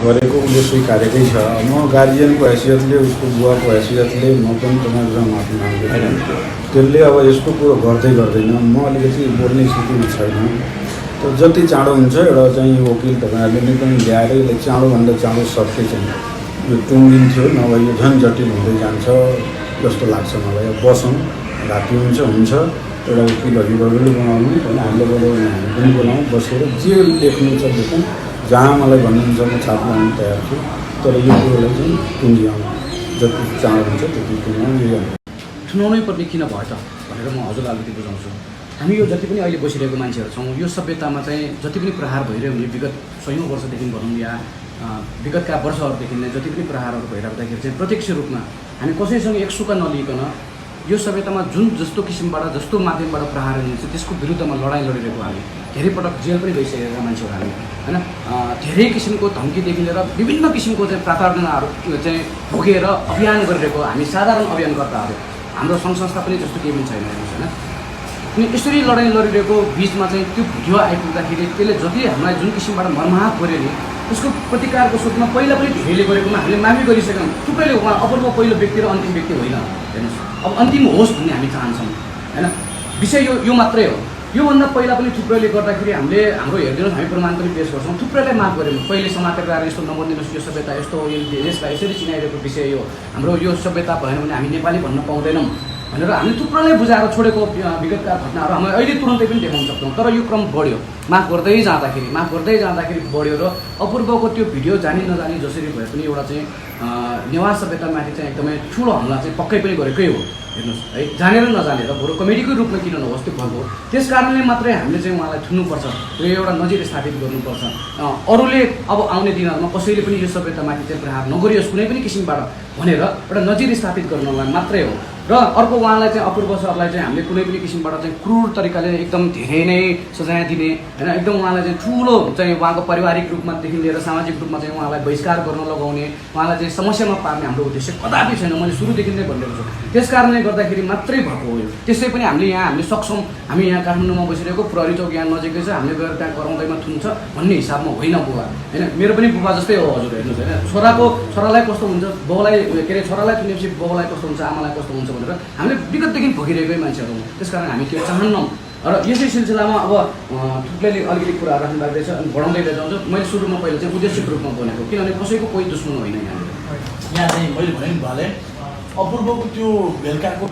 गरेको उसले स्वीकारेकै छ। म गार्जियनको हैसियतले उसको बुवाको हैसियतले म पनि तपाईँहरूसँग माफी माग्दैन। त्यसले अब यस्तो कुरो गर्दैन। म अलिकति बोल्ने स्थितिमा छैन। त जति चाँडो हुन्छ एउटा चाहिँ वकिल तपाईँहरूले नै पनि ल्याएर यसले चाँडोभन्दा चाँडो सके चाहिँ यो टुङ्गिन्थ्यो, नभए यो झन् जटिल हुँदै जान्छ जस्तो लाग्छ मलाई। अब बसौँ, राति हुन्छ एउटा वकिल अभिभावकले बनाउनु होइन, हामीले बोलाउनु, हामी पनि बोलाउँ, बसेर जे लेख्नु छ लेखौँ। जहाँ मलाई भन्नुहुन्छ म छाप लगाउनु तयार छु। तर यो कुरोलाई चाहिँ टुङ्ग्याउँ, जति चाँडो हुन्छ त्यति टुङ्ग्याउँ। ठुनाउनै पर्ने किन भयो त भनेर म हजुरलाई अलिकति बुझाउँछु। हामी यो जति पनि अहिले बसिरहेको मान्छेहरू छौँ, यो सभ्यतामा चाहिँ जति पनि प्रहार भइरहेको हुने विगत 100औं वर्षदेखि भनौँ या विगतका वर्षहरूदेखि नै जति पनि प्रहारहरू भइराख्दाखेरि चाहिँ प्रत्यक्ष रूपमा हामी कसैसँग एक सुका नलिकन यो सभ्यतामा जुन जस्तो किसिमबाट जस्तो माध्यमबाट प्रहार हुन्छ त्यसको विरुद्धमा लडाइँ लडिरहेको हामी धेरै पटक जेल पनि गइसकेका मान्छेहरू हामी होइन। धेरै किसिमको धम्कीदेखि लिएर विभिन्न किसिमको चाहिँ प्रताडनाहरू चाहिँ भोगेर अभियान गरिरहेको हामी साधारण अभियानकर्ताहरू, हाम्रो सङ्घ संस्था पनि जस्तो केही पनि छैन हेर्नुहोस् होइन। अनि यसरी लडाइँ लडिरहेको बिचमा चाहिँ त्यो भिडियो आइपुग्दाखेरि त्यसले जति हामीलाई जुन किसिमबाट मर्माहत गर्यो नि त्यसको प्रतिकारको स्वरूपमा पहिला पनि धेरैले गरेकोमा हामीले माफी गरिसक्यौँ। थुप्रैले उहाँ अपूर्व पहिलो व्यक्ति र अन्तिम व्यक्ति होइन हेर्नुहोस्। अब अन्तिम होस् भन्ने हामी चाहन्छौँ होइन। विषय यो मात्रै हो। योभन्दा पहिला पनि थुप्रैले गर्दाखेरि हामीले हाम्रो हेरिदिनुहोस्, हामी प्रमाण पनि पेश गर्छौँ। थुप्रैलाई माफ गऱ्यौँ। पहिले समातेर आएर यस्तो नबनिदिनुहोस्, यो सभ्यता यस्तो हो, यो देशलाई यसरी चिनाइरहेको विषय हो, हाम्रो यो सभ्यता भएन भने हामी नेपाली भन्न पाउँदैनौँ भनेर हामीले थुप्रैलाई बुझाएर छोडेको विगतका घटनाहरू हामी अहिले तुरन्तै पनि देखाउन सक्छौँ। तर यो क्रम बढ्यो, माफ गर्दै जाँदाखेरि बढ्यो र अपूर्वको त्यो भिडियो जानी नजानी जसरी भए पनि एउटा चाहिँ नेवार सभ्यतामाथि चाहिँ एकदमै ठुलो हमला चाहिँ पक्कै पनि गरेकै हो हेर्नुहोस् है। जानेर नजानेर बरु कमेडीकै रूपमा किन नहोस् त्यो भएको, त्यस कारणले मात्रै हामीले चाहिँ उहाँलाई थुन्नुपर्छ, यो एउटा नजिर स्थापित गर्नुपर्छ। अरूले अब आउने दिनहरूमा कसैले पनि यो सभ्यतामाथि चाहिँ प्रहार नगरियोस् कुनै पनि किसिमबाट भनेर एउटा नजिर स्थापित गर्नलाई मात्रै हो। र अर्को उहाँलाई चाहिँ अपूर्व सरलाई चाहिँ हामीले कुनै पनि किसिमबाट चाहिँ क्रूर तरिकाले एकदम धेरै नै सजाय दिने होइन, एकदम उहाँलाई चाहिँ ठुलो चाहिँ उहाँको पारिवारिक रूपमादेखि लिएर सामाजिक रूपमा चाहिँ उहाँलाई बहिष्कार गर्न लगाउने, उहाँलाई चाहिँ समस्यामा पार्ने हाम्रो उद्देश्य कदापि छैन। मैले सुरुदेखि नै भनिरहेको छु। त्यस कारणले गर्दाखेरि मात्रै भएको हो यो। त्यसै पनि हामीले सक्छौँ, हामी यहाँ काठमाडौँमा बसिरहेको प्रहरी चौक यहाँ नजिकै छ, हामीले गएर त्यहाँ कराउँदैमा थुन्छ भन्ने हिसाबमा होइन बुबा होइन। मेरो पनि बुबा जस्तै हो हजुर हेर्नुहोस् होइन। छोरालाई कस्तो हुन्छ, बाउलाई के अरे छोरालाई थुनेपछि बाउलाई कस्तो हुन्छ, आमालाई कस्तो हुन्छ भनेर हामीले विगतदेखि भोगिरहेकै मान्छेहरू हौँ। त्यस कारण हामी त्यो चाहन्नौँ। र यसै सिलसिलामा अब थुप्रैले अलिकति कुरा राख्नु लाग्दैछ अनि बढाउँदै जान्छ। मैले सुरुमा पहिला चाहिँ उद्देश्यको रूपमा बोलेको, किनभने कसैको कोही दुश्मन होइन। यहाँ चाहिँ मैले भने नि भाले अपूर्वको त्यो बेलुकाको